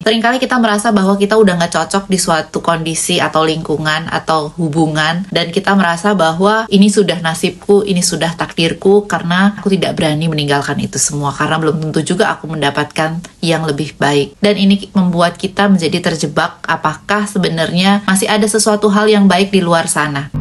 Seringkali kita merasa bahwa kita udah nggak cocok di suatu kondisi atau lingkungan atau hubungan, dan kita merasa bahwa ini sudah nasibku, ini sudah takdirku, karena aku tidak berani meninggalkan itu semua, karena belum tentu juga aku mendapatkan yang lebih baik. Dan ini membuat kita menjadi terjebak, apakah sebenarnya masih ada sesuatu hal yang baik di luar sana.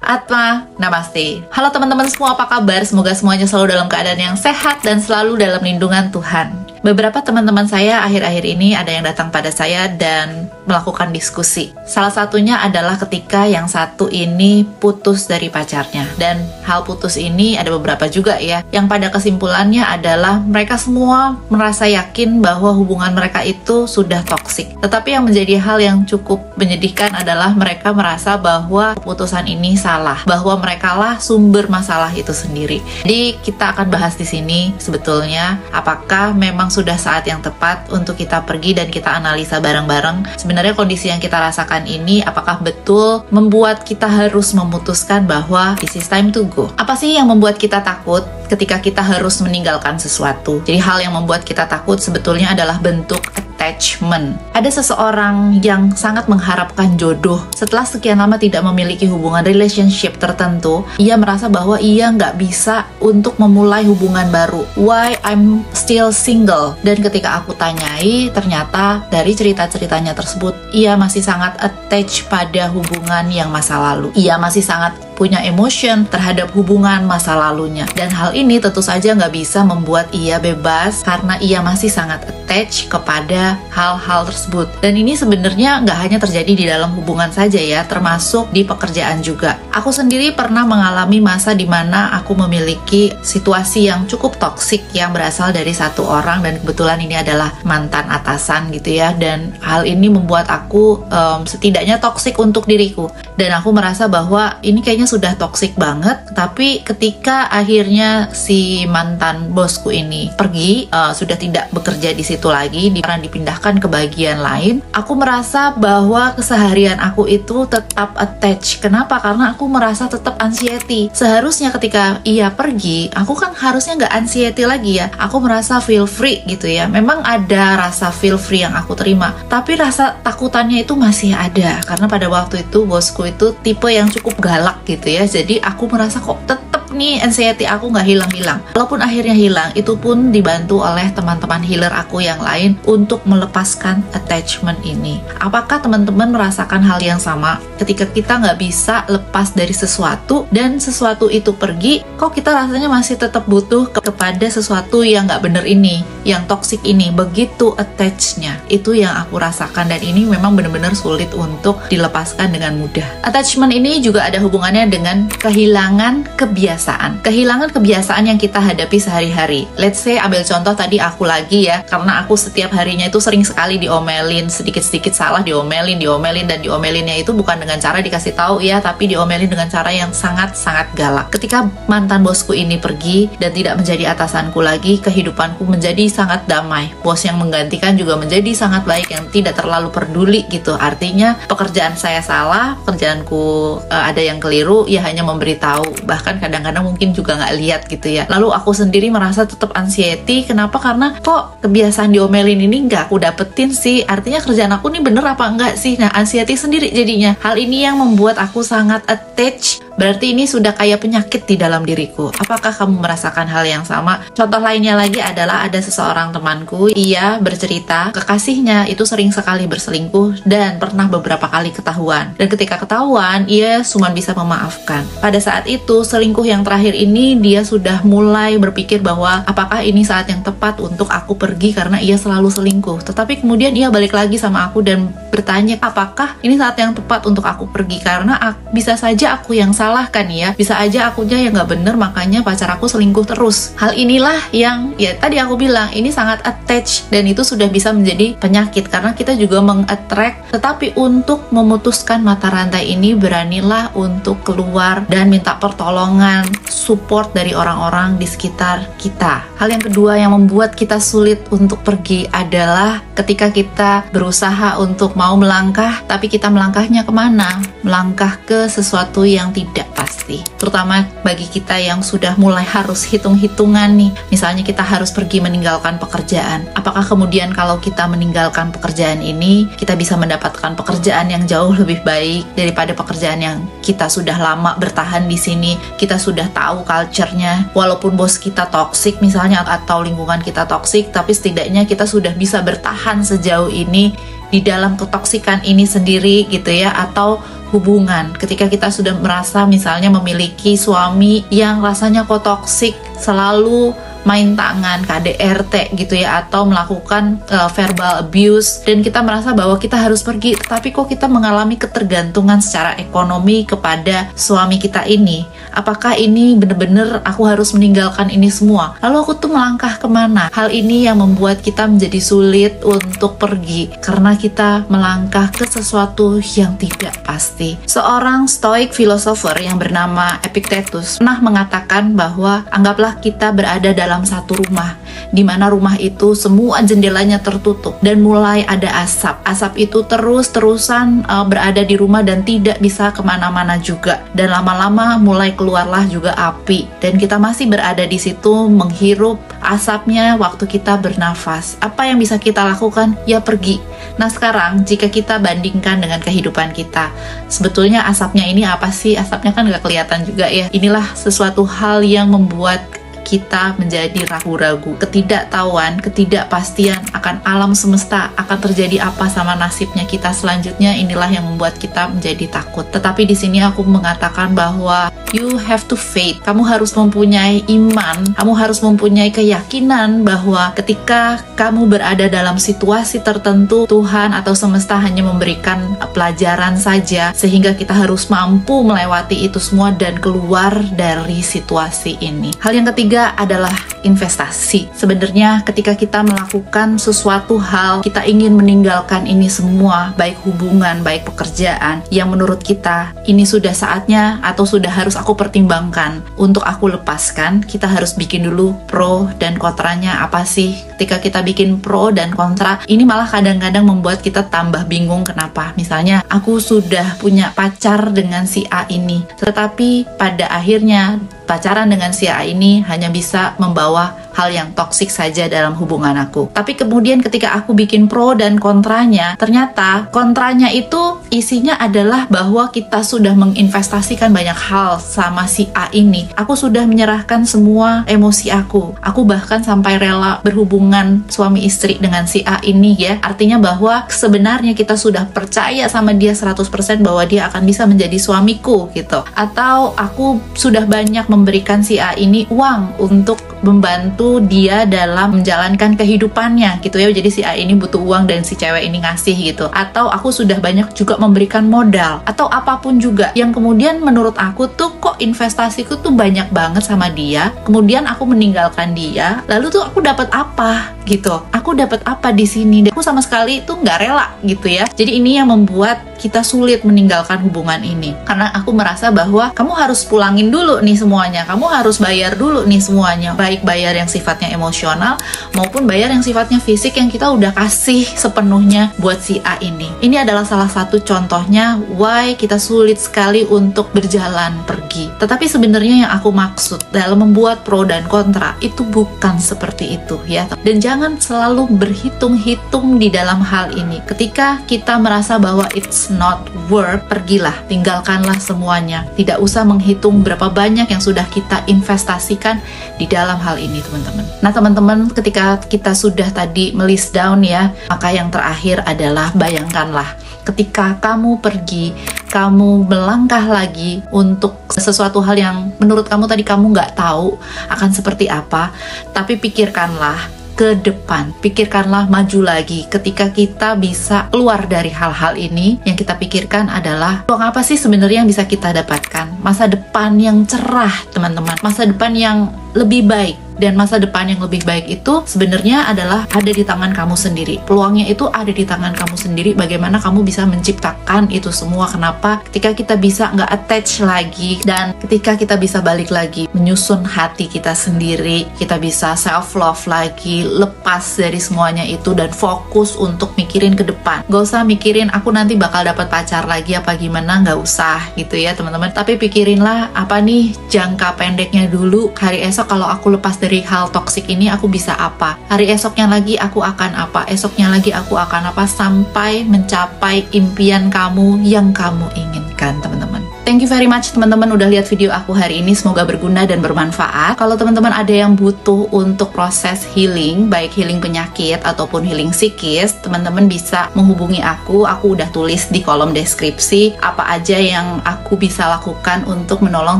Atma, namaste. Halo teman-teman semua, apa kabar? Semoga semuanya selalu dalam keadaan yang sehat dan selalu dalam lindungan Tuhan. Beberapa teman-teman saya akhir-akhir ini ada yang datang pada saya dan melakukan diskusi. Salah satunya adalah ketika yang satu ini putus dari pacarnya. Dan hal putus ini ada beberapa juga ya, yang pada kesimpulannya adalah mereka semua merasa yakin bahwa hubungan mereka itu sudah toksik. Tetapi yang menjadi hal yang cukup menyedihkan adalah mereka merasa bahwa keputusan ini salah, bahwa merekalah sumber masalah itu sendiri. Jadi kita akan bahas di sini sebetulnya apakah memang sudah saat yang tepat untuk kita pergi dan kita analisa bareng-bareng. Sebenarnya kondisi yang kita rasakan ini apakah betul membuat kita harus memutuskan bahwa this is time to go? Apa sih yang membuat kita takut ketika kita harus meninggalkan sesuatu? Jadi hal yang membuat kita takut sebetulnya adalah bentuk attachment. Ada seseorang yang sangat mengharapkan jodoh. Setelah sekian lama tidak memiliki hubungan relationship tertentu, ia merasa bahwa ia nggak bisa untuk memulai hubungan baru. Why I'm still single? Dan ketika aku tanyai, ternyata dari cerita-ceritanya tersebut, ia masih sangat attached pada hubungan yang masa lalu. Ia masih sangat punya emotion terhadap hubungan masa lalunya. Dan hal ini tentu saja nggak bisa membuat ia bebas karena ia masih sangat attached kepada hal-hal tersebut. Dan ini sebenarnya nggak hanya terjadi di dalam hubungan saja ya, termasuk di pekerjaan juga. Aku sendiri pernah mengalami masa di mana aku memiliki situasi yang cukup toksik yang berasal dari satu orang, dan kebetulan ini adalah mantan atasan gitu ya. Dan hal ini membuat aku setidaknya toksik untuk diriku. Dan aku merasa bahwa ini kayaknya sudah toksik banget. Tapi ketika akhirnya si mantan bosku ini pergi, sudah tidak bekerja di situ lagi, karena dipindahkan ke bagian lain, aku merasa bahwa keseharian aku itu tetap attached. Kenapa? Karena aku merasa tetap anxiety. Seharusnya ketika ia pergi, aku kan harusnya nggak anxiety lagi ya. Aku merasa feel free gitu ya. Memang ada rasa feel free yang aku terima, tapi rasa takutannya itu masih ada. Karena pada waktu itu bosku itu tipe yang cukup galak gitu ya. Jadi aku merasa kok tetap nih anxiety aku nggak hilang-hilang. Walaupun akhirnya hilang, itu pun dibantu oleh teman-teman healer aku yang lain untuk melepaskan attachment ini. Apakah teman-teman merasakan hal yang sama? Ketika kita nggak bisa lepas dari sesuatu dan sesuatu itu pergi, kok kita rasanya masih tetap butuh kepada sesuatu yang nggak bener ini, yang toxic ini, begitu attach-nya. Itu yang aku rasakan, dan ini memang benar-benar sulit untuk dilepaskan dengan mudah. Attachment ini juga ada hubungannya dengan kehilangan kebiasaan. Kehilangan kebiasaan yang kita hadapi sehari-hari. Let's say, ambil contoh tadi aku lagi ya, karena aku setiap harinya itu sering sekali diomelin, sedikit-sedikit salah diomelin, dan diomelinnya itu bukan dengan cara dikasih tahu ya, tapi diomelin dengan cara yang sangat-sangat galak. Ketika mantan bosku ini pergi dan tidak menjadi atasanku lagi, kehidupanku menjadi sangat damai. Bos yang menggantikan juga menjadi sangat baik, yang tidak terlalu peduli gitu. Artinya pekerjaan saya salah, pekerjaanku ada yang keliru, ya hanya memberitahu. Bahkan kadang-kadang mungkin juga nggak lihat gitu ya. Lalu aku sendiri merasa tetap anxiety. Kenapa? Karena kok kebiasaan diomelin ini nggak aku dapetin sih. Artinya kerjaan aku nih bener apa enggak sih? Nah, anxiety sendiri jadinya. Hal ini yang membuat aku sangat attached. Berarti ini sudah kayak penyakit di dalam diriku. Apakah kamu merasakan hal yang sama? Contoh lainnya lagi adalah ada seseorang temanku, ia bercerita kekasihnya itu sering sekali berselingkuh dan pernah beberapa kali ketahuan. Dan ketika ketahuan, ia cuma bisa memaafkan. Pada saat itu, selingkuh yang terakhir ini, dia sudah mulai berpikir bahwa apakah ini saat yang tepat untuk aku pergi karena ia selalu selingkuh. Tetapi kemudian ia balik lagi sama aku dan bertanya, apakah ini saat yang tepat untuk aku pergi? Karena bisa saja aku yang salah kan ya, bisa aja akunya yang nggak bener, makanya pacar aku selingkuh terus. Hal inilah yang ya tadi aku bilang, ini sangat attached, dan itu sudah bisa menjadi penyakit karena kita juga meng-attract. Tetapi untuk memutuskan mata rantai ini, beranilah untuk keluar dan minta pertolongan, support dari orang-orang di sekitar kita. Hal yang kedua yang membuat kita sulit untuk pergi adalah ketika kita berusaha untuk mau melangkah, tapi kita melangkahnya kemana? Melangkah ke sesuatu yang tidak pasti. pasti. Terutama bagi kita yang sudah mulai harus hitung-hitungan nih. Misalnya kita harus pergi meninggalkan pekerjaan. Apakah kemudian kalau kita meninggalkan pekerjaan ini, kita bisa mendapatkan pekerjaan yang jauh lebih baik daripada pekerjaan yang kita sudah lama bertahan di sini, kita sudah tahu culture-nya. Walaupun bos kita toksik misalnya atau lingkungan kita toksik, tapi setidaknya kita sudah bisa bertahan sejauh ini di dalam ketoksikan ini sendiri gitu ya. Atau hubungan, ketika kita sudah merasa misalnya memiliki suami yang rasanya kok toksik, selalu main tangan, KDRT gitu ya, atau melakukan verbal abuse, dan kita merasa bahwa kita harus pergi, tapi kok kita mengalami ketergantungan secara ekonomi kepada suami kita ini. Apakah ini benar-benar aku harus meninggalkan ini semua? Lalu aku tuh melangkah kemana? Hal ini yang membuat kita menjadi sulit untuk pergi, karena kita melangkah ke sesuatu yang tidak pasti. Seorang stoik filosofer yang bernama Epictetus pernah mengatakan bahwa anggaplah kita berada dalam satu rumah, di mana rumah itu semua jendelanya tertutup dan mulai ada asap. Asap itu terus-terusan berada di rumah dan tidak bisa kemana-mana juga. Dan lama-lama mulai keluarlah juga api. Dan kita masih berada di situ menghirup asapnya waktu kita bernafas. Apa yang bisa kita lakukan? Ya pergi. Nah sekarang jika kita bandingkan dengan kehidupan kita, sebetulnya asapnya ini apa sih? Asapnya kan gak kelihatan juga ya. Inilah sesuatu hal yang membuat kita menjadi ragu-ragu, ketidaktahuan, ketidakpastian akan alam semesta, akan terjadi apa sama nasibnya kita selanjutnya. Inilah yang membuat kita menjadi takut. Tetapi di sini aku mengatakan bahwa you have to faith. Kamu harus mempunyai iman, kamu harus mempunyai keyakinan bahwa ketika kamu berada dalam situasi tertentu, Tuhan atau semesta hanya memberikan pelajaran saja, sehingga kita harus mampu melewati itu semua dan keluar dari situasi ini. Hal yang ketiga adalah investasi. Sebenarnya ketika kita melakukan sesuatu hal, kita ingin meninggalkan ini semua, baik hubungan, baik pekerjaan, yang menurut kita ini sudah saatnya atau sudah harus aku pertimbangkan untuk aku lepaskan, kita harus bikin dulu pro dan kontranya apa sih. Ketika kita bikin pro dan kontra, ini malah kadang-kadang membuat kita tambah bingung. Kenapa? Misalnya aku sudah punya pacar dengan si A ini, tetapi pada akhirnya pacaran dengan si A ini hanya bisa membawa hal yang toksik saja dalam hubungan aku. Tapi kemudian ketika aku bikin pro dan kontranya, ternyata kontranya itu isinya adalah bahwa kita sudah menginvestasikan banyak hal sama si A ini. Aku sudah menyerahkan semua emosi aku. Aku bahkan sampai rela berhubungan suami istri dengan si A ini ya. Artinya bahwa sebenarnya kita sudah percaya sama dia 100% bahwa dia akan bisa menjadi suamiku gitu. Atau aku sudah banyak memberikan si A ini uang untuk membantu dia dalam menjalankan kehidupannya gitu ya. Jadi si A ini butuh uang dan si cewek ini ngasih gitu. Atau aku sudah banyak juga memberikan modal atau apapun juga yang kemudian menurut aku tuh kok investasiku tuh banyak banget sama dia, kemudian aku meninggalkan dia, lalu tuh aku dapat apa gitu? Aku dapat apa di sini? Aku sama sekali tuh nggak rela gitu ya. Jadi ini yang membuat kita sulit meninggalkan hubungan ini, karena aku merasa bahwa kamu harus pulangin dulu nih semuanya, kamu harus bayar dulu nih semuanya, baik bayar yang sifatnya emosional maupun bayar yang sifatnya fisik yang kita udah kasih sepenuhnya buat si A ini. Ini adalah salah satu contohnya why kita sulit sekali untuk berjalan pergi. Tetapi sebenarnya yang aku maksud dalam membuat pro dan kontra itu bukan seperti itu ya. Dan jangan selalu berhitung-hitung di dalam hal ini. Ketika kita merasa bahwa it's not worth, pergilah, tinggalkanlah semuanya. Tidak usah menghitung berapa banyak yang sudah kita investasikan di dalam hal ini, teman-teman. Nah, teman-teman, ketika kita sudah tadi melist down ya, maka yang terakhir adalah bayangkanlah ketika kamu pergi, kamu melangkah lagi untuk sesuatu hal yang menurut kamu tadi kamu nggak tahu akan seperti apa, tapi pikirkanlah ke depan, pikirkanlah maju lagi. Ketika kita bisa keluar dari hal-hal ini, yang kita pikirkan adalah peluang apa sih sebenarnya yang bisa kita dapatkan, masa depan yang cerah, teman-teman, masa depan yang lebih baik. Dan masa depan yang lebih baik itu sebenarnya adalah ada di tangan kamu sendiri. Peluangnya itu ada di tangan kamu sendiri. Bagaimana kamu bisa menciptakan itu semua. Kenapa? Ketika kita bisa nggak attach lagi, dan ketika kita bisa balik lagi menyusun hati kita sendiri, kita bisa self love lagi, lepas dari semuanya itu dan fokus untuk mikirin ke depan. Gak usah mikirin aku nanti bakal dapat pacar lagi apa gimana, nggak usah gitu ya teman-teman. Tapi pikirinlah apa nih jangka pendeknya dulu. Hari esok kalau aku lepas dari hal toksik ini aku bisa apa, hari esoknya lagi aku akan apa, esoknya lagi aku akan apa, sampai mencapai impian kamu yang kamu inginkan teman-teman. Thank you very much teman-teman udah lihat video aku hari ini, semoga berguna dan bermanfaat. Kalau teman-teman ada yang butuh untuk proses healing, baik healing penyakit ataupun healing psikis, teman-teman bisa menghubungi aku udah tulis di kolom deskripsi apa aja yang aku bisa lakukan untuk menolong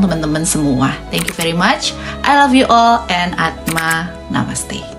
teman-teman semua. Thank you very much, I love you all, and Atma, namaste.